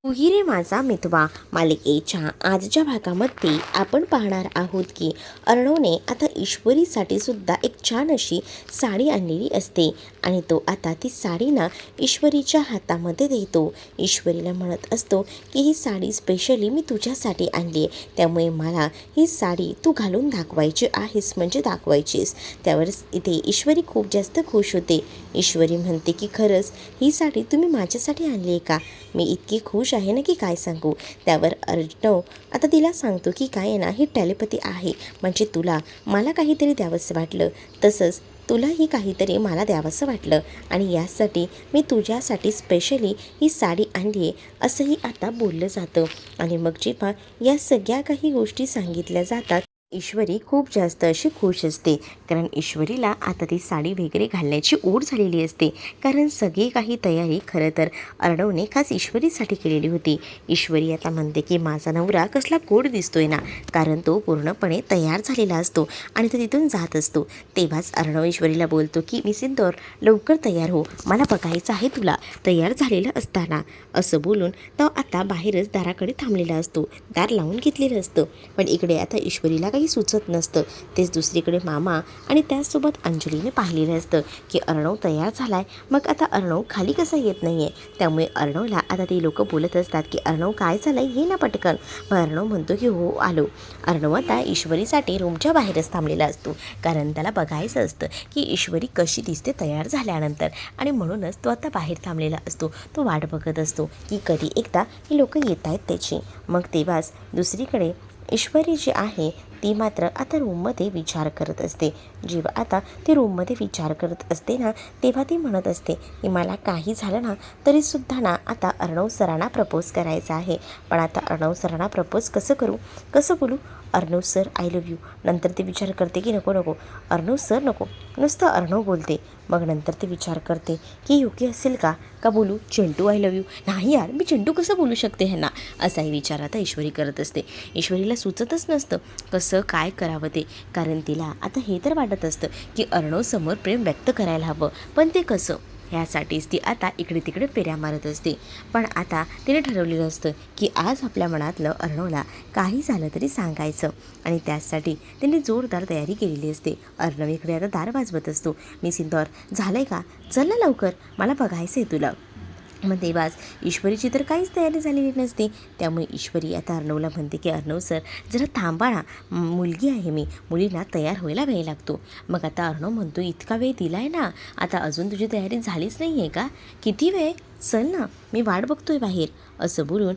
तूही रे माझा मितवा मालिकेच्या आजच्या भागामध्ये आपण पाहणार आहोत की अर्णवने आता ईश्वरीसाठी सुद्धा एक छान अशी साडी आणलेली असते आणि तो आता ती साडी ना ईश्वरीच्या हातामध्ये देतो. ईश्वरीला म्हणत असतो की ही साडी स्पेशली मी तुझ्यासाठी आणली आहे, त्यामुळे मला ही साडी तू घालून दाखवायची आहेस, म्हणजे दाखवायचीस. त्यावर इथे ईश्वरी खूप जास्त खुश होते. ईश्वरी म्हणते की खरंच ही साडी तुम्ही माझ्यासाठी आणली आहे का? मी इतकी खुश आहे ना की काय सांगू. त्यावर अर्णव आता तिला सांगतो की काय आहे ना, ही टेलिपॅथी आहे, म्हणजे तुला मला काहीतरी द्यावंसं वाटलं, तसंच तुलाही काहीतरी मला द्यावंसं वाटलं आणि यासाठी मी तुझ्यासाठी स्पेशली ही साडी आणली आहे, असंही आता बोललं जातं. आणि मग जेव्हा या सगळ्या काही गोष्टी सांगितल्या जातात, ईश्वरी खूप जास्त अशी खुश असते, कारण ईश्वरीला आता ती साडी वगैरे घालण्याची ओढ झालेली असते. कारण सगळी काही तयारी खरं तर अर्णवने खास ईश्वरीसाठी केलेली होती. ईश्वरी आता म्हणते की माझा नवरा कसला गोड दिसतोय ना, कारण तो पूर्णपणे तयार झालेला असतो आणि तो तिथून जात असतो. तेव्हाच अर्णव ईश्वरीला बोलतो की मी सिंदूर लवकर तयार हो, मला बघायचं आहे तुला तयार झालेलं असताना. असं बोलून तो आता बाहेरच दाराकडे थांबलेला असतो, दार लावून घेतलेलं असतं. पण इकडे आता ईश्वरीला काही सुचत नसतं. तेच दुसरीकडे मामा आणि त्याचसोबत अंजलीने पाहिलेलं असतं की अर्णव तयार झालाय, मग आता अर्णव खाली कसा येत नाहीये. त्यामुळे अर्णवला आता ते लोक बोलत असतात की अर्णव काय झालंय, ये ना पटकन. मग अर्णव म्हणतो की हो आलो. अर्णव आता ईश्वरीसाठी रूमच्या बाहेरच थांबलेला असतो, कारण त्याला बघायचं असतं की ईश्वरी कशी दिसते तयार झाल्यानंतर, आणि म्हणूनच तो आता बाहेर थांबलेला असतो. तो वाट बघत असतो की कधी एकदा ही लोक येत आहेत त्याची. मग तेव्हाच दुसरीकडे ईश्वरी जी आहे ती मात्र आता रूममध्ये विचार करत असते. जेव्हा आता ती रूममध्ये विचार करत असते ना, तेव्हा ती म्हणत असते की मला काही झालं ना तरीसुद्धा ना आता अर्णव सरांना प्रपोज करायचं आहे. पण आता अर्णव सरांना प्रपोज कसं करू, कसं बोलू? Arnav sir I love you. नंतर ते विचार करते की नको नको, अर्णव सर नको, नुसतं अर्णव बोलते. मग नंतर ते विचार करते की योग्य असेल का बोलू चिंटू आय लव्ह यू. नाही यार, मी चिंटू कसं बोलू शकते ह्यांना, असाही विचार आता ईश्वरी करत असते. ईश्वरीला सुचतच नसतं कसं काय करावं ते, कारण तिला आता हे तर वाटत असतं की अर्णव समोर प्रेम व्यक्त करायला हवं, पण ते कसं, ह्यासाठीच ती आता इकडे तिकडे फेऱ्या मारत असते. पण आता तिने ठरवलेलं असतं की आज आपल्या मनातलं अर्णवला काही झालं तरी सांगायचं, आणि त्यासाठी तिने जोरदार तयारी केलेली असते. अर्णव इकडे आता दार वाजवत असतो. मी सिंदूर झालंय का, चल ना लवकर, मला बघायचं आहे तुला. मग तेव्हाच ईश्वरीची तर काहीच तयारी झालेली नसते. त्यामुळे ईश्वरी आता अर्णवला म्हणते की अर्णव सर जरा थांबा ना, मुलगी आहे मी, मुलींना तयार व्हायला वेळ लागतो. मग आता अर्णव म्हणतो इतका वेळ दिला आहे ना, आता अजून तुझी तयारी झालीच नाही आहे का, किती वेळ, चल ना मी वाट बघतोय बाहेर. असं बोलून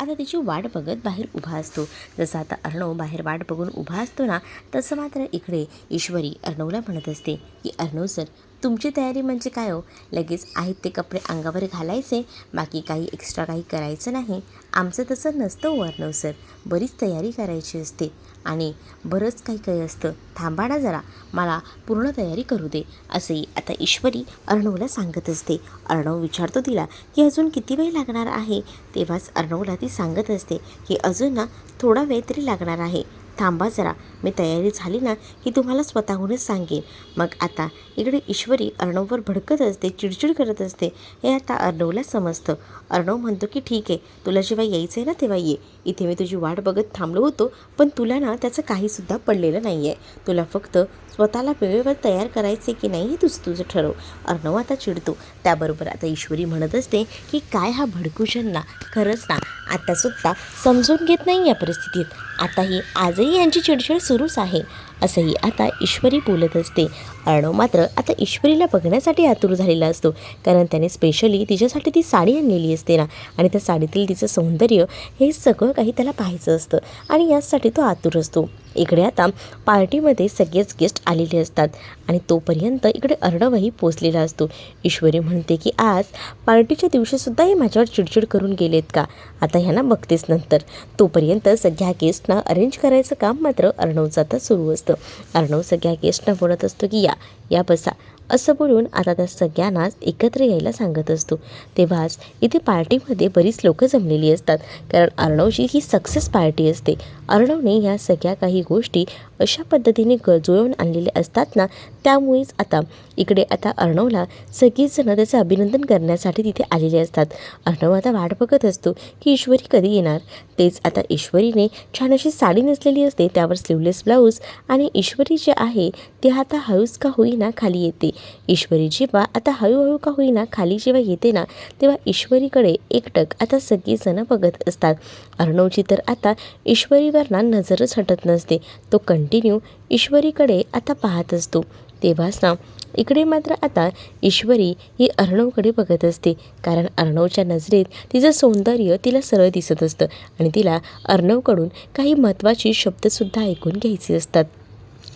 आता तिची वाट बघत बाहेर उभा असतो. जसं आता अर्णव बाहेर वाट बघून उभा असतो ना, तसं मात्र इकडे ईश्वरी अर्णवला म्हणत असते की अर्णव सर तुमची तयारी म्हणजे काय हो, लगेच आहेत ते कपडे अंगावर घालायचे, बाकी काही एक्स्ट्रा काही करायचं नाही. आमचं तसं नसतं हो अर्णव सर, बरीच तयारी करायची असते आणि बरंच काही काही असतं, थांबा ना जरा, मला पूर्ण तयारी करू दे. असंही आता ईश्वरी अर्णवला सांगत असते. अर्णव विचारतो तिला की अजून किती वेळ लागणार आहे. तेव्हाच अर्णवला ती सांगत असते की अजून ना थोडा वेळ तरी लागणार आहे, थांबा जरा, मी तयारी झाली ना की तुम्हाला स्वतःहूनच सांगेन. मग आता इकडे ईश्वरी अर्णववर भडकत असते, चिडचिड करत असते. हे आता अर्णवला समजतं. अर्णव म्हणतो की ठीक आहे, तुला जेव्हा यायचं आहे ना तेव्हा ये, इथे मी तुझी वाट बघत थांबलो होतो, पण तुला ना त्याचं काहीसुद्धा पडलेलं नाही आहे. तुला फक्त स्वतःला वेळेवर तयार करायचे की नाही हे तुझं ठरव. अर्णव आता चिडतो. त्याबरोबर आता ईश्वरी म्हणत असते की काय हा भडकूशन ना, खरंच ना आत्तासुद्धा समजून घेत नाही या परिस्थितीत, आताही आजही यांची चिडचिड सुरूच आहे. असंही आता ईश्वरी बोलत असते. अर्णव मात्र आता ईश्वरीला बघण्यासाठी आतुर झालेला असतो, कारण त्याने स्पेशली तिच्यासाठी ती साडी आणलेली असते ना, आणि त्या साडीतील तिचं सौंदर्य हे सगळं काही त्याला पाहायचं असतं, आणि यासाठी तो आतुर असतो. इकडे आता पार्टीमध्ये सगळेच गेस्ट आलेले असतात आणि तोपर्यंत इकडे अर्णवही पोचलेला असतो. ईश्वरी म्हणते की आज पार्टीच्या दिवशीसुद्धा हे माझ्यावर चिडचिड करून गेलेत का, आता ह्यांना बघतेच नंतर. तोपर्यंत सगळ्या गेस्टना अरेंज करायचं काम मात्र अर्णवचं आता सुरू असतं. अर्णव सगळ्या गेस्टना बोलत असतो की या बसा, असं बोलून आता त्या सगळ्यांनाच एकत्र यायला सांगत असतो. तेव्हाच इथे पार्टीमध्ये बरीच लोकं जमलेली असतात, कारण अर्णवची ही सक्सेस पार्टी असते. अर्णवने या सगळ्या काही गोष्टी अशा पद्धतीने जुळवून आणलेले असतात ना, त्यामुळेच आता इकडे आता अर्णवला सगळीजणं त्याचं अभिनंदन करण्यासाठी तिथे आलेले असतात. अर्णव आता वाट बघत असतो की ईश्वरी कधी येणार. तेच आता ईश्वरीने छान अशी साडी नेसलेली असते, त्यावर स्लीवलेस ब्लाऊज, आणि ईश्वरी जे आहे ते आता हळूच का होईना खाली येते. ईश्वरी जेव्हा आता हळूहळू का होईना खाली जेव्हा येते ना, तेव्हा ईश्वरीकडे एकटक आता सगळीजणं बघत असतात. अर्णवची तर आता ईश्वरीवर ना नजरच हटत नसते. तो कंटिन्यू ईश्वरीकडे आता पाहत असतो. तेव्हाच ना इकडे मात्र आता ईश्वरी ही अर्णवकडे बघत असते, कारण अर्णवच्या नजरेत तिचं सौंदर्य तिला सरळ दिसत असतं आणि तिला अर्णवकडून काही महत्त्वाची शब्दसुद्धा ऐकून घ्यायचे असतात.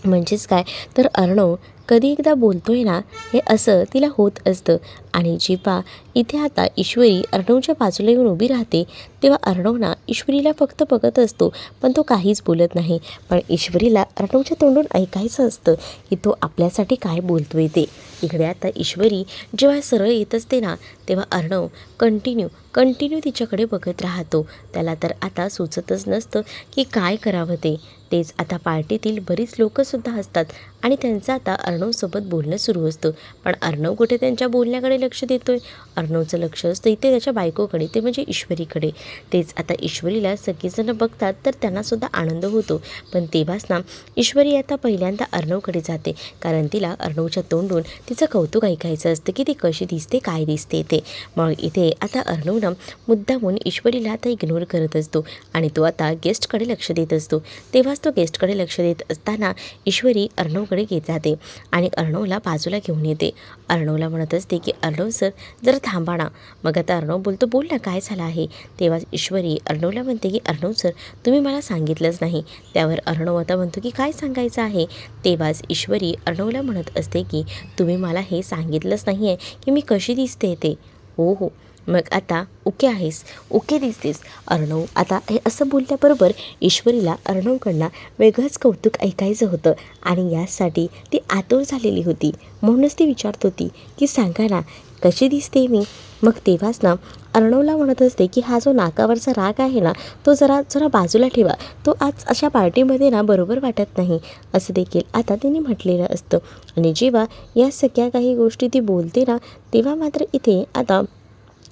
म्हणजेच काय तर अर्णव कधी एकदा बोलतोय ना, हे असं तिला होत असतं. आणि जेव्हा इथे आता ईश्वरी अर्णवच्या बाजूला येऊन उभी राहते, तेव्हा अर्णव ना ईश्वरीला फक्त बघत असतो, पण तो काहीच बोलत नाही. पण ईश्वरीला अर्णवच्या तोंडून ऐकायचं असतं की तो आपल्यासाठी काय बोलतोय ते. इकडे आता ईश्वरी जेव्हा सरळ येत असते ना, तेव्हा अर्णव कंटिन्यू तिच्याकडे बघत राहतो. त्याला तर आता सुचतच नसतं की काय करावं ते. तेच आता पार्टीतील बरीच लोकंसुद्धा असतात आणि त्यांचं आता अर्णवसोबत बोलणं सुरू असतं. पण अर्णव कुठे त्यांच्या बोलण्याकडे लक्ष देतोय. अर्णवचं लक्ष असतं इथे त्याच्या बायकोकडे, ते म्हणजे ईश्वरीकडे. तेच आता ईश्वरीला सगळेजणं बघतात तर त्यांनासुद्धा आनंद होतो. पण तेव्हाच ना ईश्वरी आता पहिल्यांदा अर्णवकडे जाते, कारण तिला अर्णवच्या तोंडून तिचं कौतुक ऐकायचं असतं की ती कशी दिसते, काय दिसते ते. मग इथे आता अर्णव ना मुद्दामून ईश्वरीला आता इग्नोर करत असतो आणि तो आता गेस्टकडे लक्ष देत असतो. तेव्हाच तो गेस्टकडे लक्ष देत असताना ईश्वरी अर्णवकडे घेत जाते आणि अर्णवला बाजूला घेऊन येते. अर्णवला म्हणत असते की अर्णव सर जरा थांबा ना. मग आता अर्णव बोलतो, बोल ना काय झालं आहे. तेव्हा ईश्वरी अर्णवला म्हणते की अर्णव सर तुम्ही मला सांगितलंच नाही. त्यावर अर्णव आता म्हणतो की काय सांगायचं आहे. तेव्हाच ईश्वरी अर्णवला म्हणत असते की तुम्ही मला हे सांगितलंच नाही आहे की मी कशी दिसते ते. हो, मग आता ओके आहेस, ओके दिसतेस. अर्णव आता हे असं बोलल्याबरोबर ईश्वरीला अर्णवकडनं वेगळंच कौतुक ऐकायचं होतं आणि यासाठी ती आतुर झालेली होती. म्हणूनच ती विचारत होती की सांगा ना कशी दिसते मी. मग तेव्हाच ना अर्णवला म्हणत असते की हा जो नाकावरचा राग आहे ना, तो जरा बाजूला ठेवा. तो आज अशा पार्टीमध्ये ना बरोबर वाटत नाही, असं देखील आता तिने म्हटलेलं असतं. आणि जेव्हा या सगळ्या काही गोष्टी ती बोलते ना, तेव्हा मात्र इथे आता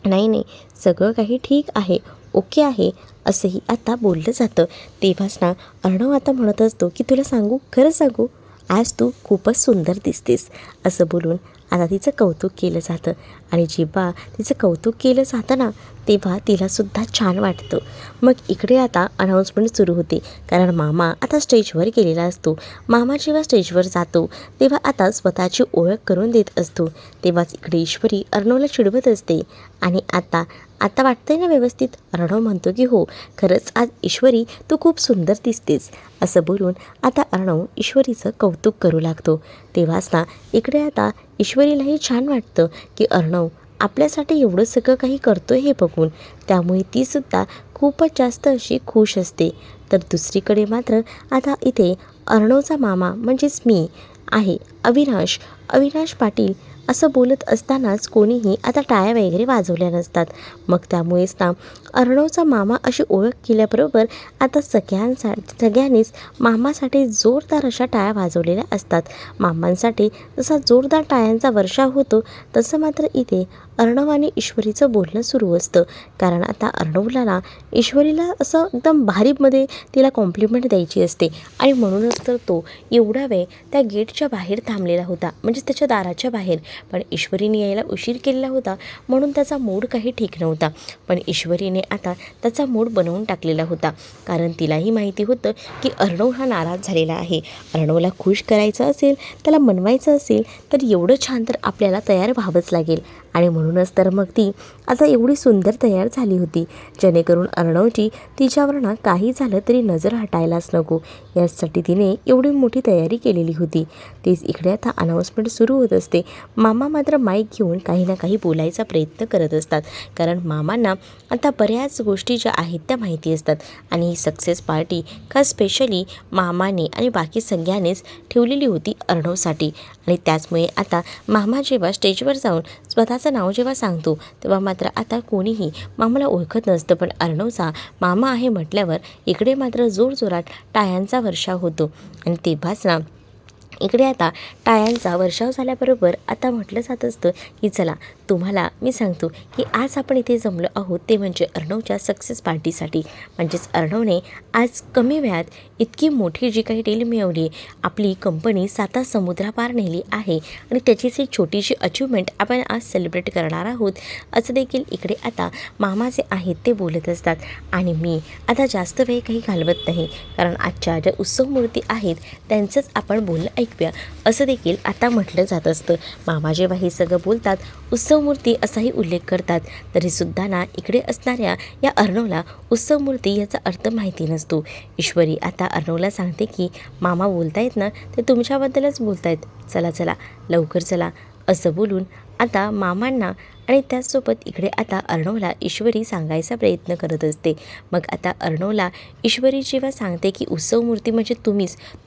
नाही सगळं काही ठीक आहे, ओके आहे, असंही आता बोललं जातं. तेव्हाच ना अर्णव आता म्हणत असतो की तुला सांगू, खरं सांगू, आज तू खूपच सुंदर दिसतेस, असं बोलून आता तिचं कौतुक केलं जातं. आणि जेव्हा तिचं कौतुक केलं जातं ना, तेव्हा तिलासुद्धा छान वाटतं. मग इकडे आता अनाऊन्समेंट सुरू होते, कारण मामा आता स्टेजवर गेलेला असतो. मामा जेव्हा स्टेजवर जातो तेव्हा आता स्वतःची ओळख करून देत असतो. तेव्हाच इकडे ईश्वरी अर्णवला चिडवत असते आणि आता वाटतंय ना व्यवस्थित. अर्णव म्हणतो की हो, खरंच आज ईश्वरी तू खूप सुंदर दिसतेस, असं बोलून आता अर्णव ईश्वरीचं कौतुक करू लागतो. तेव्हाच ना इकडे आता ईश्वरीलाही छान वाटतं की अर्णव आपल्यासाठी एवढं सगळं काही करतोय हे बघून. त्यामुळे तीसुद्धा खूपच जास्त अशी खुश असते. तर दुसरीकडे मात्र आता इथे अर्णवचा मामा म्हणजेच मी आहे अविनाश पाटील असं बोलत असतानाच कोणीही आता टाळ्या वगैरे वाजवल्या नसतात. मग त्यामुळेच ना अर्णवचा मामा अशी ओळख केल्याबरोबर आता सगळ्यांनीच मामासाठी जोरदार अशा टाळ्या वाजवलेल्या असतात. मामांसाठी जसा जोरदार टाळ्यांचा वर्षाव होतो, तसं मात्र इथे अर्णव आणि ईश्वरीचं बोलणं सुरू असतं. कारण आता अर्णवला ना ईश्वरीला असं एकदम भारीमध्ये तिला कॉम्प्लिमेंट द्यायची असते आणि म्हणूनच तर तो एवढा वेळ त्या गेटच्या बाहेर थांबलेला होता, म्हणजे त्याच्या दाराच्या बाहेर. पण ईश्वरीने यायला उशीर केलेला होता, म्हणून त्याचा मूड काही ठीक नव्हता. पण ईश्वरीने आता त्याचा मूड बनवून टाकलेला होता, कारण तिलाही माहिती होतं की अर्णव हा नाराज झालेला आहे. अर्णवला खुश करायचं असेल, त्याला मनवायचं असेल, तर एवढं छान तर आपल्याला तयार व्हावंच लागेल. आणि म्हणूनच तर मग ती आता एवढी सुंदर तयार झाली होती, जेणेकरून अर्णवची तिच्यावर ना काही झालं तरी नजर हटायलाच नको, यासाठी तिने एवढी मोठी तयारी केलेली होती. तेच इकडे आता अनाऊन्समेंट सुरू होत असते. मामा मात्र माईक घेऊन काही ना काही बोलायचा प्रयत्न करत असतात, कारण मामांना आता बऱ्याच गोष्टी ज्या आहेत त्या माहिती असतात. आणि ही सक्सेस पार्टी खास स्पेशली मामाने आणि बाकी सगळ्यांनीच ठेवलेली होती अर्णवसाठी. आणि त्याचमुळे आता मामा जेव्हा स्टेजवर जाऊन स्वतःचा मामाचं नाव जेव्हा सांगतो तेव्हा मात्र आता कोणीही मामाला ओळखत नसतं, पण अर्णवचा मामा आहे म्हटल्यावर इकडे मात्र जोरजोरात टाळ्यांचा वर्षाव होतो. आणि तेव्हाच ना इकडे आता टाळ्यांचा वर्षाव झाल्याबरोबर आता म्हटलं जात असतं की चला तुम्हाला मी सांगतो की आज आपण इथे जमलो आहोत ते म्हणजे अर्णवच्या सक्सेस पार्टीसाठी. म्हणजेच अर्णवने आज कमी वेळात इतकी मोठी जी काही डील मिळवली आहे, आपली कंपनी 7 समुद्रापार नेली आहे आणि त्याचीच ही छोटीशी अचिव्हमेंट आपण आज सेलिब्रेट करणार आहोत, असं देखील इकडे आता मामा जे आहेत ते बोलत असतात. आणि मी आता जास्त वेळ काही घालवत नाही, कारण आजच्या ज्या उत्सव मूर्ती आहेत त्यांचंच आपण बोलणं ऐकूया, असं देखील आता म्हटलं जात असतं. मामा जेव्हा हे सगळं बोलतात, उत्सव मूर्ती असाही उल्लेख करतात, तरीसुद्धा ना इकडे असणाऱ्या या अर्णवला उत्सव मूर्ती याचा अर्थ माहिती नसतो. ईश्वरी आता अर्णवला सांगते की मामा बोलतायत ना ते तुमच्याबद्दलच बोलतायत, चला चला लवकर चला, असं बोलून आता मामांना आणि त्याचसोबत इकडे आता अर्णवला ईश्वरी सांगायचा प्रयत्न करत असते. मग आता अर्णवला ईश्वरी जेव्हा सांगते की उत्सव मूर्ती म्हणजे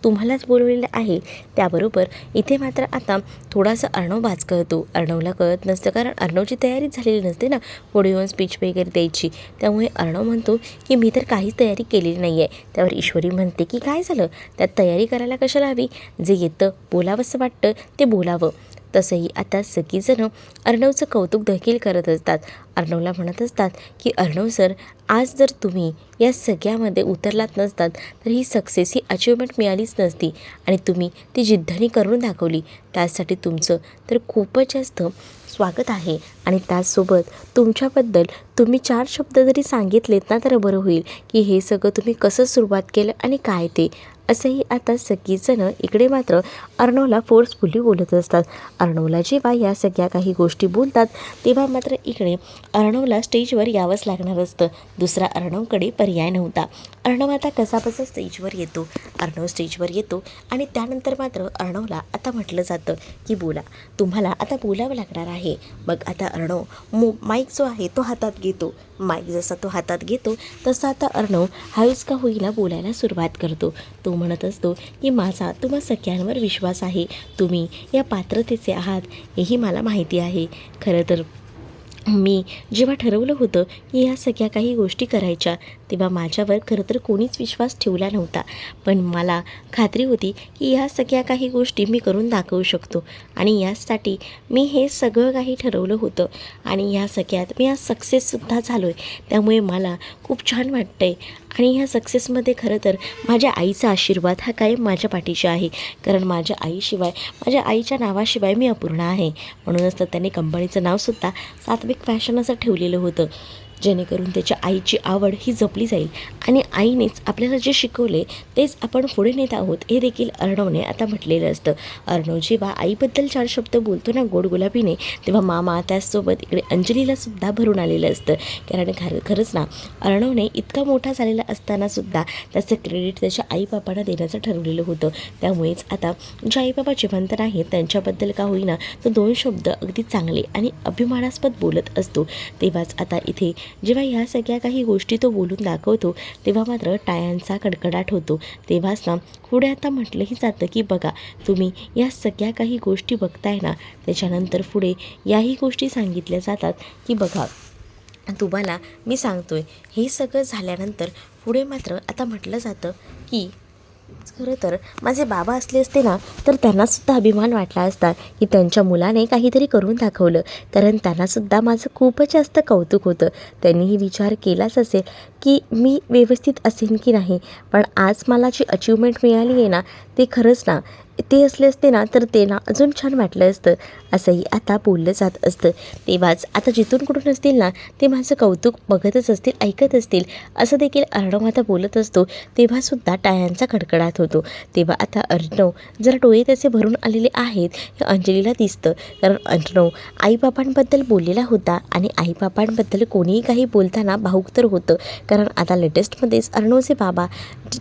तुम्हालाच बोलवलेलं आहे, त्याबरोबर इथे मात्र आता थोडासा अर्णव बाचकळतो. अर्णवला कळत नसतं, कारण अर्णवची तयारीच झालेली नसते ना पुढे येऊन स्पीच वगैरे द्यायची. त्यामुळे अर्णव म्हणतो की मी तर काहीच तयारी केलेली नाही आहे. त्यावर ईश्वरी म्हणते की काय झालं, त्यात तयारी करायला कशाला हवी, जे येतं बोलावंसं वाटतं ते बोलावं. तसंही आता सगळीजणं अर्णवचं कौतुक देखील करत असतात. अर्णवला म्हणत असतात की अर्णव सर, आज जर तुम्ही या सगळ्यामध्ये उतरलात नसतात तर ही सक्सेस ही अचिव्हमेंट मिळालीच नसती आणि तुम्ही ती जिद्दीने करून दाखवली, त्यासाठी तुमचं तर खूपच जास्त स्वागत आहे. आणि त्याचसोबत तुमच्याबद्दल तुम्ही 4 शब्द जरी सांगितलेत ना तर बरं होईल की हे सगळं तुम्ही कसं सुरुवात केलं आणि काय ते, असंही आता सगळीजणं इकडे मात्र अर्णवला फोर्सफुली बोलत असतात. अर्णवला जेव्हा या सगळ्या काही गोष्टी बोलतात तेव्हा मात्र इकडे अर्णवला स्टेजवर यावंच लागणार असतं. दुसरा अर्णवकडे पर्याय नव्हता. अर्णव आता कसाबसा स्टेजवर येतो. अर्णव स्टेजवर येतो आणि त्यानंतर मात्र अर्णवला आता म्हटलं जातं की बोला, तुम्हाला आता बोलावं लागणार आहे. मग आता अर्णव माईक जो आहे तो हातात घेतो. माईक जसा तो हातात घेतो तसा आता अर्णव हळूच का होईना बोलायला सुरुवात करतो. तो म्हणत असतो की माझा तुम्हा सगळ्यांवर विश्वास आहे, तुम्ही या पात्रतेचे आहात हेही मला माहिती आहे. खरं तर मी जेव्हा ठरवलं होतं की ह्या सगळ्या काही गोष्टी करायच्या तेव्हा माझ्यावर खरं तर कोणीच विश्वास ठेवला नव्हता, पण मला खात्री होती की ह्या सगळ्या काही गोष्टी मी करून दाखवू शकतो आणि यासाठी मी हे सगळं काही ठरवलं होतं आणि ह्या सगळ्यात मी आज सक्सेससुद्धा झालो आहे. त्यामुळे मला खूप छान वाटतं आहे आणि ह्या सक्सेसमध्ये खरं तर माझ्या आईचा आशीर्वाद हा कायम माझ्या पाठीशी आहे, कारण माझ्या आईशिवाय, माझ्या आईच्या नावाशिवाय मी अपूर्ण आहे. म्हणूनच तर त्यांनी कंपनीचं नावसुद्धा सात्विक फॅशन असं ठेवलेलं होतं, जेणेकरून त्याच्या आईची आवड ही जपली जाईल आणि आईनेच आपल्याला जे शिकवले तेच आपण पुढे नेत आहोत हे देखील अर्णवने आता म्हटलेलं असतं. अर्णव जेव्हा आईबद्दल 4 शब्द बोलतो ना गोड गुलाबीने, तेव्हा मामा त्याचसोबत इकडे अंजलीलासुद्धा भरून आलेलं असतं. कारण खरंच ना अर्णवने इतका मोठा झालेला असतानासुद्धा त्याचं क्रेडिट त्याच्या आईबापांना देण्याचं ठरवलेलं होतं. त्यामुळेच आता जे आईबाबा जिवंत आहेत त्यांच्याबद्दल का होईना तो 2 शब्द अगदी चांगले आणि अभिमानास्पद बोलत असतो. तेव्हाच आता इथे जेव्हा ह्या सगळ्या काही गोष्टी तो बोलून दाखवतो तेव्हा मात्र टाळ्यांचा कडकडाट होतो. तेव्हाच ना पुढे आता म्हटलंही जातं की बघा, तुम्ही या सगळ्या काही गोष्टी बघताय ना, त्याच्यानंतर पुढे याही गोष्टी सांगितल्या जातात की बघा, तुम्हाला मी सांगतोय हे सगळं झाल्यानंतर पुढे मात्र आता म्हटलं जातं की खरं तर माझे बाबा असले असते ना तर त्यांनासुद्धा अभिमान वाटला असता की त्यांच्या मुलाने काहीतरी करून दाखवलं, कारण त्यांनासुद्धा माझं खूपच जास्त कौतुक होतं. त्यांनीही विचार केलाच असेल की मी व्यवस्थित असेन की नाही, पण आज मला जी अचिव्हमेंट मिळाली आहे ना ते खरंच ना ते असले असते ना तर ते ना अजून छान वाटलं असतं, असंही आता बोललं जात असतं. तेव्हाच आता जिथून कुठून असतील ना ते माझं कौतुक बघतच असतील, ऐकत असतील, असं देखील अर्णव आता बोलत असतो. तेव्हासुद्धा टाळ्यांचा कडकडाट होतो. तेव्हा आता अर्णव जर डोळे त्याचे भरून आलेले आहेत हे अंजलीला दिसतं, कारण अर्णव आईबापांबद्दल बोललेला होता आणि आईबापांबद्दल कोणीही काही बोलताना भावुक तर होतं, कारण आता लेटेस्टमध्येच अर्णवचे बाबा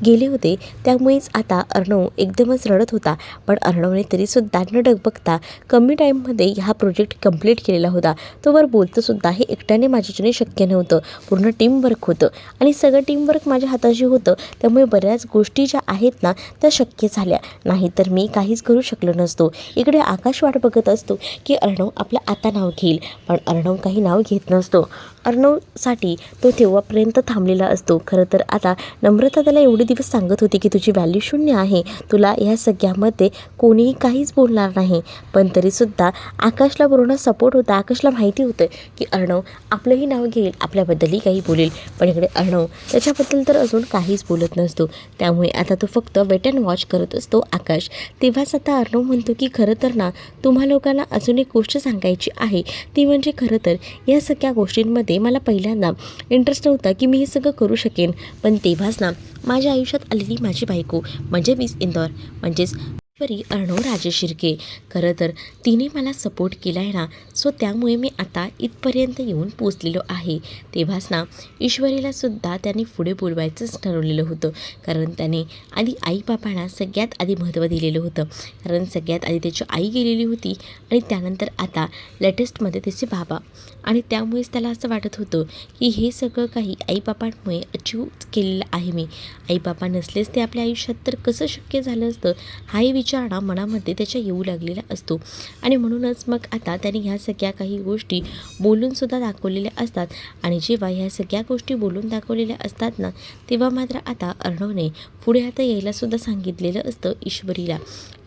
गेले होते. त्यामुळेच आता अर्णव एकदमच रडत होता पण अर्णवने तरीसुद्धा न डगबगता कमी टाईममध्ये हा प्रोजेक्ट कंप्लीट केलेला होता. तोवर बोलतंसुद्धा हे एकट्याने माझ्याच्याने शक्य नव्हतं, पूर्ण टीमवर्क होतं आणि सगळं टीमवर्क माझ्या हाताशी होतं. त्यामुळे बऱ्याच गोष्टी ज्या आहेत ना त्या शक्य झाल्या, नाहीतर मी काहीच करू शकलो नसतो. इकडे आकाश वाट बघत असतो की अर्णव आपलं आता नाव घेईल, पण अर्णव काही नाव घेत नसतो. अर्णवसाठी तो तेव्हापर्यंत थांबलेला असतो. खरं तर आता नम्रता त्याला एवढे दिवस सांगत होती की तुझी व्हॅल्यू शून्य आहे, तुला ह्या सगळ्यामध्ये कोणीही काहीच बोलणार नाही. पण तरीसुद्धा आकाशला पूर्ण सपोर्ट होता. आकाशला माहिती होतं की अर्णव आपलंही नाव घेईल, आपल्याबद्दलही काही बोलेल. पण इकडे अर्णव त्याच्याबद्दल तर अजून काहीच बोलत नसतो. त्यामुळे आता तो फक्त वेट अँड वॉच करत असतो आकाश. तेव्हाच आता अर्णव म्हणतो की खरं तर ना तुम्हा लोकांना अजून एक गोष्ट सांगायची आहे, ती म्हणजे खरं तर या सगळ्या गोष्टींमध्ये मला पहिल्यांदा इंटरेस्ट नव्हता की मी हे सगळं करू शकेन. पण तेव्हाच ना माझ्या आयुष्यात आलेली माझी बायको म्हणजे मिस इंदौर म्हणजेच अर्णव राजे शिर्के, खरं तर तिने मला सपोर्ट केला आहे ना, सो त्यामुळे मी आता इथपर्यंत येऊन पोचलेलो आहे. तेव्हाच ना ईश्वरीलासुद्धा त्याने पुढे बोलवायचंच ठरवलेलं होतं. कारण त्याने आधी आईबापांना सगळ्यात आधी महत्त्व दिलेलं होतं. कारण सगळ्यात आधी त्याची आई गेलेली होती आणि त्यानंतर आता लेटेस्टमध्ये त्याचे बाबा. आणि त्यामुळेच त्याला असं वाटत होतं की हे सगळं काही आईबापांमुळे अचीव केलेलं आहे मी. आईबापा नसलेच ते आपल्या आयुष्यात तर कसं शक्य झालं असतं, हाही विचार ना मनामध्ये त्याच्या येऊ लागलेला असतो. आणि म्हणूनच मग आता त्याने ह्या सगळ्या काही गोष्टी बोलूनसुद्धा दाखवलेल्या असतात. आणि जेव्हा ह्या सगळ्या गोष्टी बोलून दाखवलेल्या असतात ना, तेव्हा मात्र आता अर्णवने पुढे आता यायलासुद्धा सांगितलेलं असतं ईश्वरीला.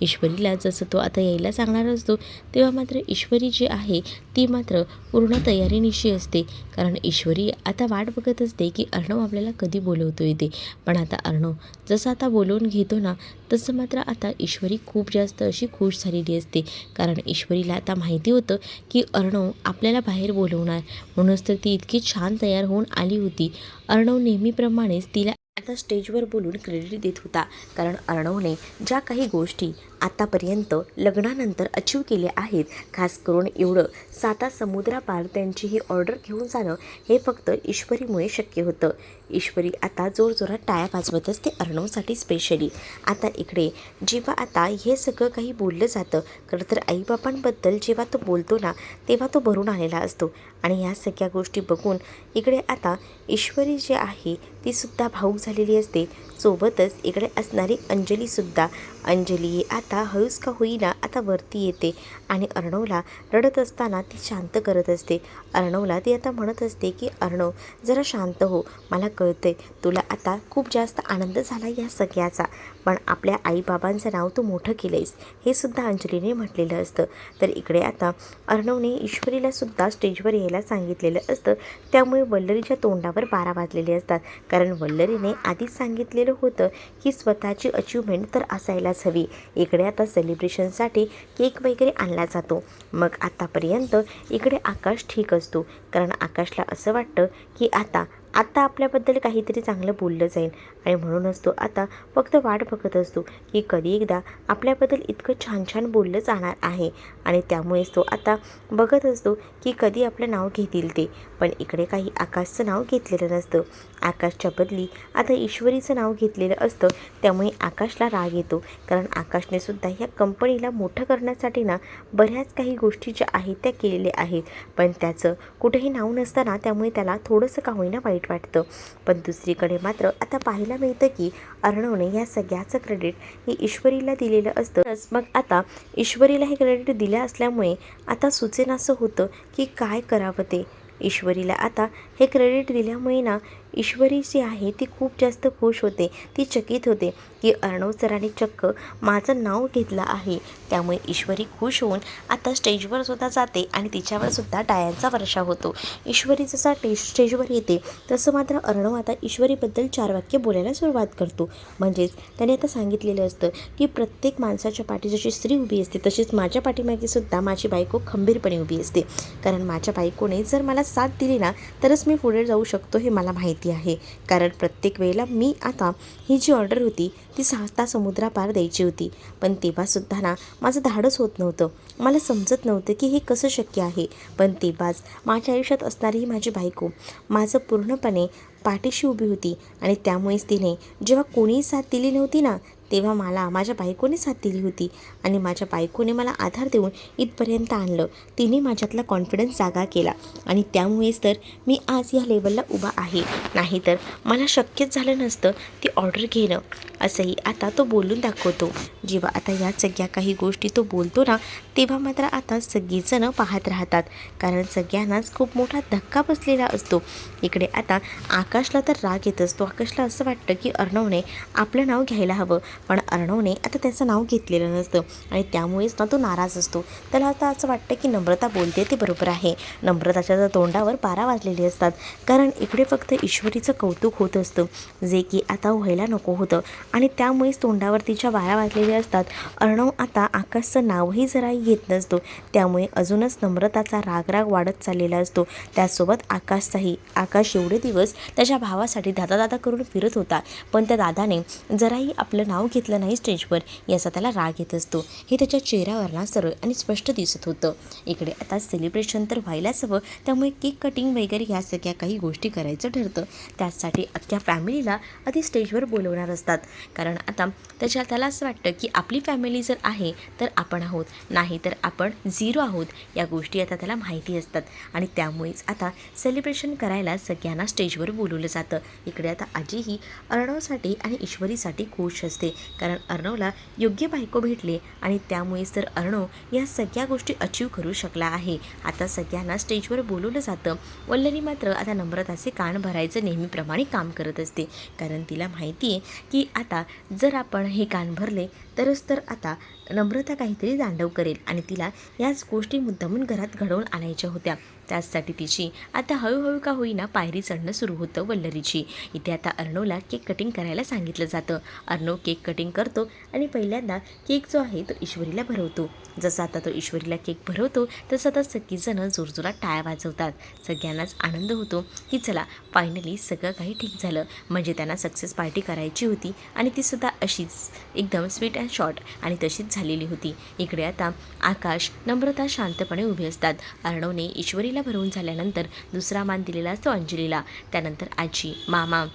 ईश्वरीला जसं तो आता यायला सांगणार असतो, तेव्हा मात्र ईश्वरी जी आहे ती मात्र पूर्ण तयारीनिशी असते. कारण ईश्वरी आता वाट बघत असते की अर्णव आपल्याला कधी बोलवतो येते. पण आता अर्णव जसं आता बोलवून घेतो ना, तसं मात्र आता ईश्वरी खूप जास्त अशी खुश झालेली असते. कारण ईश्वरीला आता माहिती होतं की अर्णव आपल्याला बाहेर बोलवणार, म्हणूनच तर ती इतकी छान तयार होऊन आली होती. अर्णव नेहमीप्रमाणेच तिला आता स्टेजवर बोलून क्रेडिट देत होता. कारण अर्णवने ज्या काही गोष्टी आतापर्यंत लग्नानंतर अचीव केल्या आहेत, खास करून एवढं 7 समुद्रापार त्यांची ही ऑर्डर घेऊन जाणं हे फक्त ईश्वरीमुळे शक्य होतं. ईश्वरी आता जोरजोरात टाळ्या वाजवत असते अर्णवसाठी स्पेशली. आता इकडे जेव्हा आता हे सगळं काही बोललं जातं, खरं तर आईबापांबद्दल जेव्हा तो बोलतो ना, तेव्हा तो भरून आलेला असतो. आणि ह्या सगळ्या गोष्टी बघून इकडे आता ईश्वरी जी आहे तीसुद्धा भावूक झालेली असते. सोबतच इकडे असणारी अंजलीसुद्धा. अंजली आता हळूच का होईना आता वरती येते आणि अर्णवला रडत असताना ती शांत करत असते. अर्णवला ती आता म्हणत असते की अर्णव जरा शांत हो, मला कळतंय तुला आता खूप जास्त आनंद झाला या सगळ्याचा, पण आपल्या आईबाबांचं नाव तू मोठं केलं आहेस, हे सुद्धा अंजलीने म्हटलेलं असतं. तर इकडे आता अर्णवने ईश्वरीलासुद्धा स्टेजवर यायला सांगितलेलं असतं. त्यामुळे वल्लरीच्या तोंडावर 12 वाजलेले असतात. कारण वल्लरीने आधीच सांगितलेलं होतं की स्वतःची अचिव्हमेंट तर असायलाच हवी. इकडे आता सेलिब्रेशनसाठी केक वगैरे आणला जातो. मग आतापर्यंत इकडे आकाश ठीक असतो. कारण आकाशला असं वाटतं की आता आपल्याबद्दल काहीतरी चांगलं बोललं जाईल. आणि म्हणूनच तो आता फक्त वाट बघत असतो की कधी एकदा आपल्याबद्दल इतकं छान छान बोललं जाणार आहे. आणि त्यामुळेच तो आता बघत असतो की कधी आपलं नाव घेतील ते. पण इकडे काही आकाशचं नाव घेतलेलं नसतं. आकाशच्या बदली आता ईश्वरीचं नाव घेतलेलं असतं. त्यामुळे आकाशला राग येतो. कारण आकाशने सुद्धा ह्या कंपनीला मोठं करण्यासाठी ना बऱ्याच काही गोष्टी ज्या आहेत त्या केलेल्या आहेत, पण त्याचं कुठेही नाव नसताना त्यामुळे त्याला थोडंसं का होईना वाईट वाटतं. पण दुसरीकडे मात्र आता पाहायला मिळतं की अर्णवने ह्या सगळ्याचं क्रेडिट हे ईश्वरीला दिलेलं असतं. मग आता ईश्वरीला हे क्रेडिट दिलं असल्यामुळे आता सुचेनासं होतं की काय करावं ते. ईश्वरीला आता हे क्रेडिट दिल्यामुळे ना ईश्वरी जी आहे ती खूप जास्त खुश होते. ती चकित होते की अर्णव सरांनी चक्क माझं नाव घेतलं आहे. त्यामुळे ईश्वरी खुश होऊन आता स्टेजवर सुद्धा जाते आणि तिच्यावर सुद्धा टाळ्यांचा वर्षाव होतो. ईश्वरी जसा स्टेजवर येते तसं मात्र अर्णव आता ईश्वरीबद्दल 4 वाक्य बोलायला सुरुवात करतो. म्हणजेच त्याने आता सांगितलेलं असतं की प्रत्येक माणसाच्या पाठी जशी स्त्री उभी असते तशीच माझ्या पाठीमागे सुद्धा माझी बायको खंबीरपणे उभी असते. कारण माझ्या बायकोने जर मला साथ दिली ना तरच मी पुढे जाऊ शकतो हे मला माहिती आहे. कारण प्रत्येक वेळेला मी आता ही जी ऑर्डर होती ती 7 समुद्रापार द्यायची होती, पण तेव्हासुद्धा ना माझं धाडस होत नव्हतं. मला समजत नव्हतं की हे कसं शक्य आहे. पण तेव्हाच माझ्या आयुष्यात असणारी माझी बायको माझं पूर्णपणे पाठीशी उभी होती. आणि त्यामुळेच तिने जेव्हा कोणीही साथ दिली नव्हती ना तेव्हा मला माझ्या बायकोने साथ दिली होती आणि माझ्या बायकोने मला आधार देऊन इथपर्यंत आणलं. तिने माझ्यातला कॉन्फिडन्स जागा केला आणि त्यामुळेच तर मी आज या लेवलला उभा आहे. नाहीतर मला शक्यच झालं नसतं ती ऑर्डर घेणं. असंही आता तो बोलून दाखवतो. जेव्हा आता या सगळ्या काही गोष्टी तो बोलतो ना, तेव्हा मात्र आता सगळीजणं पाहत राहतात, कारण सगळ्यांनाच खूप मोठा धक्का बसलेला असतो. इकडे आता आकाशला तर राग येत असतो. आकाशला असं वाटतं की अर्णवने आपलं नाव घ्यायला हवं, पण अर्णवने आता त्याचं नाव घेतलेलं नसतं आणि त्यामुळेच ना तो नाराज असतो. त्याला आता असं वाटतं की नम्रता बोलते ते बरोबर आहे. नम्रताच्या तोंडावर 12 वाजलेले असतात, कारण इकडे फक्त ईश्वरीचं कौतुक होत असतं, जे की आता व्हायला नको होतं आणि त्यामुळेच तोंडावर तिच्या 12 वाजलेले असतात. अर्णव आता आकाशचं नावही जराही घेत नसतो, त्यामुळे अजूनच नम्रताचा राग वाढत चाललेला असतो. त्यासोबत आकाशचाही. आकाश एवढे दिवस त्याच्या भावासाठी दादा करून फिरत होता, पण त्या दादाने जराही आपलं नाव घेतलं नाही स्टेजवर, याचा त्याला राग येत असतो. हे त्याच्या चेहऱ्यावरला सरळ आणि स्पष्ट दिसत होतं. इकडे आता सेलिब्रेशन तर व्हायलाच हवं, त्यामुळे केक कटिंग वगैरे ह्या सगळ्या काही गोष्टी करायचं ठरतं. त्यासाठी अख्ख्या फॅमिलीला आधी स्टेजवर बोलवणार असतात, कारण आता त्याला असं वाटतं की आपली फॅमिली जर आहे तर आपण आहोत, नाही तर आपण झिरो आहोत. या गोष्टी आता त्याला माहिती असतात आणि त्यामुळेच आता सेलिब्रेशन करायला सगळ्यांना स्टेजवर बोलवलं जातं. इकडे आता आजीही अर्णवसाठी आणि ईश्वरीसाठी खुश असते, कारण अर्णवला योग्य बायको भेटले आणि त्यामुळेच तर अर्णव या सगळ्या गोष्टी अचीव करू शकला आहे. आता सगळ्यांना स्टेजवर बोलवलं जातं. वल्लरी मात्र आता नम्रताचे कान भरायचं नेहमीप्रमाणे काम करत असते, कारण तिला माहिती आहे की आता जर आपण हे कान भरले तरच तर आता नम्रता काहीतरी दांडव करेल आणि तिला याच गोष्टी मुद्दामून घरात घडवून आणायच्या होत्या. त्याचसाठी तिची आता हळूहळू का होईना पायरी चढणं सुरू होतं वल्लरीची. इथे आता अर्णवला केक कटिंग करायला सांगितलं जातं. अर्णव केक कटिंग करतो आणि पहिल्यांदा केक जो आहे तो ईश्वरीला भरवतो. जसा आता तो ईश्वरीला केक भरवतो तसं आता सगळीजणं जोरजोरात टाळ्या वाजवतात. सगळ्यांनाच आनंद होतो की चला फायनली सगळं काही ठीक झालं. म्हणजे त्यांना सक्सेस पार्टी करायची होती आणि तीसुद्धा अशीच एकदम स्वीट अँड शॉर्ट आणि तशीच झालेली होती. इकडे आता आकाश, नम्रता शांतपणे उभे असतात. अर्णवने ईश्वरीला भरवून झाल्यानंतर दुसरा मान दिलेला असतो अंजलीला, त्यानंतर आजी, मामा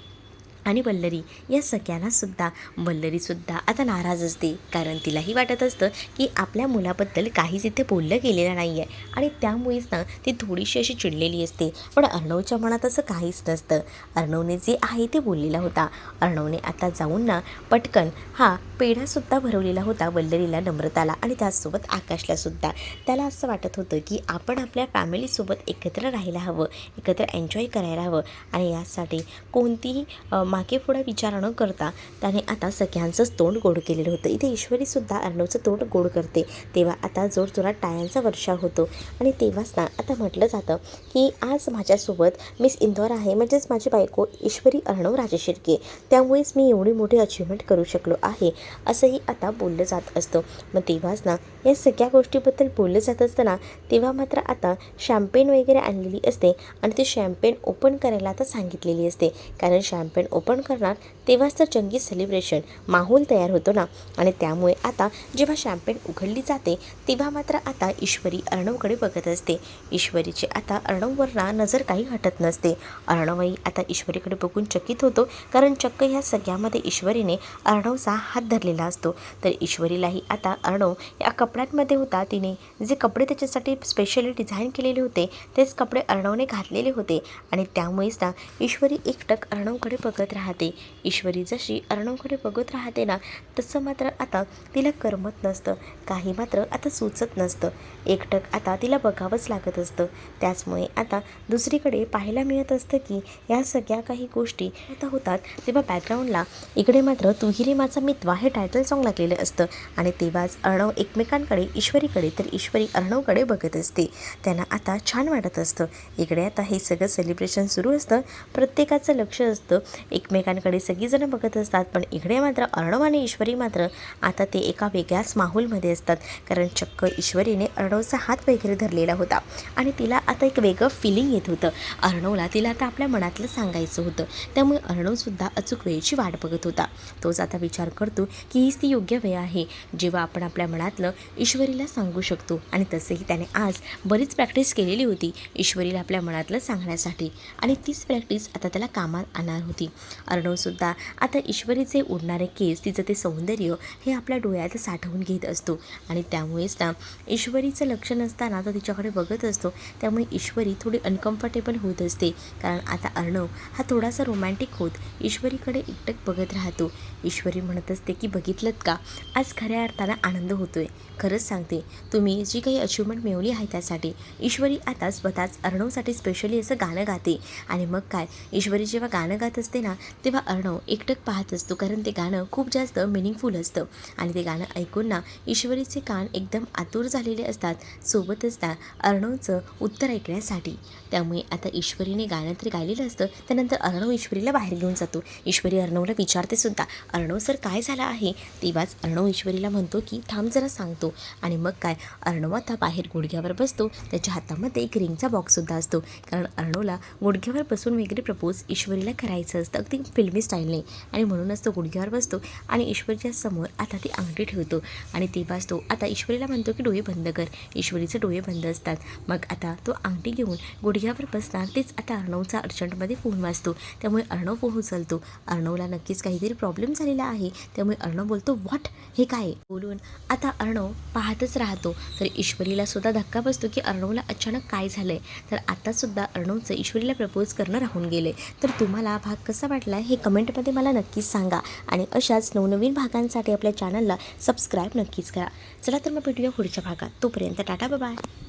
आणि वल्लरी या सगळ्यांनासुद्धा. वल्लरीसुद्धा आता नाराज असते, कारण तिलाही वाटत असतं की आपल्या मुलाबद्दल काहीच इथे बोललं गेलेलं नाही आहे आणि त्यामुळेच ना ती थोडीशी अशी चिडलेली असते. पण अर्णवच्या मनात असं काहीच नसतं. अर्णवने जे आहे ते बोललेला होता. अर्णवने आता जाऊन ना पटकन पेढासुद्धा भरवलेला होता वल्लरीला, नम्रताला आणि त्याचसोबत आकाशलासुद्धा. त्याला असं वाटत होतं की आपण आपल्या फॅमिलीसोबत एकत्र राहायला हवं, एकत्र एन्जॉय करायला हवं आणि यासाठी कोणतीही मागे पुढे विचार न करता त्याने आता सगळ्यांचंच तोंड गोड केलेलं होतं. इथे ईश्वरीसुद्धा अर्णवचं तोंड गोड करते. तेव्हा आता जोरजोरात टाळ्यांचा वर्षाव होतो आणि तेव्हाच ना आता म्हटलं जातं की आज माझ्यासोबत मिस इंदौर आहे, म्हणजेच माझी बायको ईश्वरी अर्णव राजेशिर्के, त्यामुळेच मी एवढी मोठी अचिव्हमेंट करू शकलो आहे, असंही आता बोललं जात असतं. मग तेव्हाच ना या सगळ्या गोष्टीबद्दल बोललं जात असताना तेव्हा मात्र आता शॅम्पेन वगैरे आणलेली असते आणि ती शॅम्पेन ओपन करायला आता सांगितलेली असते, कारण शॅम्पेन ओपन करणार तेव्हाच तर जंगी सेलिब्रेशन माहोल तयार होतो ना. आणि त्यामुळे आता जेव्हा शॅम्पेन उघडली जाते तेव्हा मात्र आता ईश्वरी अर्णवकडे बघत असते. ईश्वरीची आता अर्णववरना नजर काही हटत नसते. अर्णवही आता ईश्वरीकडे बघून चकित होतो, कारण चक्क ह्या सगळ्यामध्ये ईश्वरीने अर्णवचा हात धरलेला असतो. तर ईश्वरीलाही आता अर्णव या कपड्यांमध्ये होता, तिने जे कपडे त्याच्यासाठी स्पेशली डिझाईन केलेले होते तेच कपडे अर्णवने घातलेले होते आणि त्यामुळेच ना ईश्वरी एकटक अर्णवकडे बघत राहते. ईश्वरी जशी अर्णवकडे बघत राहते ना तसं मात्र आता तिला करमत नसतं, काही मात्र आता सुचत नसतं. एकटक आता तिला बघावंच लागत असतं. त्याचमुळे आता दुसरीकडे पाहायला मिळत असतं की या सगळ्या काही गोष्टी आता होतात तेव्हा बॅकग्राऊंडला इकडे मात्र तू ही रे माझा मितवा हे टायटल सॉन्ग लागलेलं असतं आणि तेव्हाच अर्णव एकमेकांकडे ईश्वरीकडे तर ईश्वरी अर्णवकडे बघत असते. त्यांना आता छान वाटत असतं. इकडे आता हे सगळं सेलिब्रेशन सुरू असतं, प्रत्येकाचं लक्ष असतं, एकमेकांकडे सगळीजणं बघत असतात. पण इकडे मात्र अर्णव आणि ईश्वरी मात्र आता ते एका वेगळ्याच माहोलमध्ये असतात, कारण चक्क ईश्वरीने अर्णवचा हात वगैरे धरलेला होता आणि तिला आता एक वेगळं फिलिंग येत होतं. अर्णवला तिला आता आपल्या मनातलं सांगायचं होतं, त्यामुळे अर्णवसुद्धा अचूक वेळेची वाट बघत होता. तोच आता विचार करतो की हीच ती योग्य वेळ आहे जेव्हा आपण आपल्या मनातलं ईश्वरीला सांगू शकतो. आणि तसंही त्याने आज बरीच प्रॅक्टिस केलेली होती ईश्वरीला आपल्या मनातलं सांगण्यासाठी आणि तीच प्रॅक्टिस आता त्याला कामात आणणार होती. अर्णवसुद्धा आता ईश्वरीचे उडणारे केस, तिचं ते सौंदर्य हे आपल्या डोळ्यात साठवून घेत असतो आणि त्यामुळेच ना ईश्वरीचं लक्ष नसताना तो तिच्याकडे बघत असतो. त्यामुळे ईश्वरी थोडी अनकम्फर्टेबल होत असते, कारण आता अर्णव हा थोडासा रोमॅन्टिक होत ईश्वरीकडे एकटक बघत राहतो. ईश्वरी म्हणत असते की बघितलंत का, आज खऱ्या अर्थानं आनंद होतोय. खरंच सांगते, तुम्ही जी काही अचिव्हमेंट मिळवली आहे त्यासाठी ईश्वरी आता स्वतःच अर्णवसाठी स्पेशली असं गाणं गाते. आणि मग काय, ईश्वरी जेव्हा गाणं गात असते ना तेव्हा अर्णव एकटक पाहत असतो, कारण ते गाणं खूप जास्त मिनिंगफुल असतं आणि ते गाणं ऐकून ना ईश्वरीचे कान एकदम आतुर झालेले असतात, सोबतच त्या अर्णवचं उत्तर ऐकण्यासाठी. त्यामुळे आता ईश्वरीने गाणं तरी गायलेलं असतं. त्यानंतर अर्णव ईश्वरीला बाहेर घेऊन जातो. ईश्वरी अर्णवला विचारते सुद्धा, अर्णव सर काय झालं आहे. तेव्हाच अर्णव ईश्वरीला म्हणतो की थांब जरा सांगतो. आणि मग काय, अर्णव आता बाहेर गुडघ्यावर बसतो. त्याच्या हातामध्ये एक रिंगचा बॉक्ससुद्धा असतो, कारण अर्णवला गुडघ्यावर बसून वगैरे प्रपोज ईश्वरीला करायचं असतं अगदी फिल्मी स्टाईलने. आणि म्हणूनच तो गुडघ्यावर बसतो आणि ईश्वरीच्या समोर आता ती अंगठी ठेवतो. आणि तेव्हाच तो आता ईश्वरीला म्हणतो की डोळे बंद कर. ईश्वरीचे डोळे बंद असतात. मग आता तो अंगठी घेऊन गुडघ्यावर बसणार, तेच आता अर्णवचा अर्जंटमध्ये फोन वाजतो. त्यामुळे अर्णव फोन उचलतो. अर्णवला नक्कीच काहीतरी प्रॉब्लेम झालेला आहे. त्यामुळे अर्णव बोलतो व्हॉट, हे काय बोलून आता अर्णव पाहतच राहतो. तर ईश्वरीला सुद्धा धक्का बसतो की अर्णवला अचानक काय झालंय. तर आतासुद्धा अर्णवचं ईश्वरीला प्रपोज करणं राहून गेले. तर तुम्हाला भाग कसा वाटला हे कमेंटमध्ये मला नक्कीच सांगा आणि अशाच नवनवीन भागांसाठी आपल्या चॅनलला सबस्क्राईब नक्कीच करा. चला तर मग भेटूया पुढच्या भागात. तोपर्यंत टाटा, बाय बाय.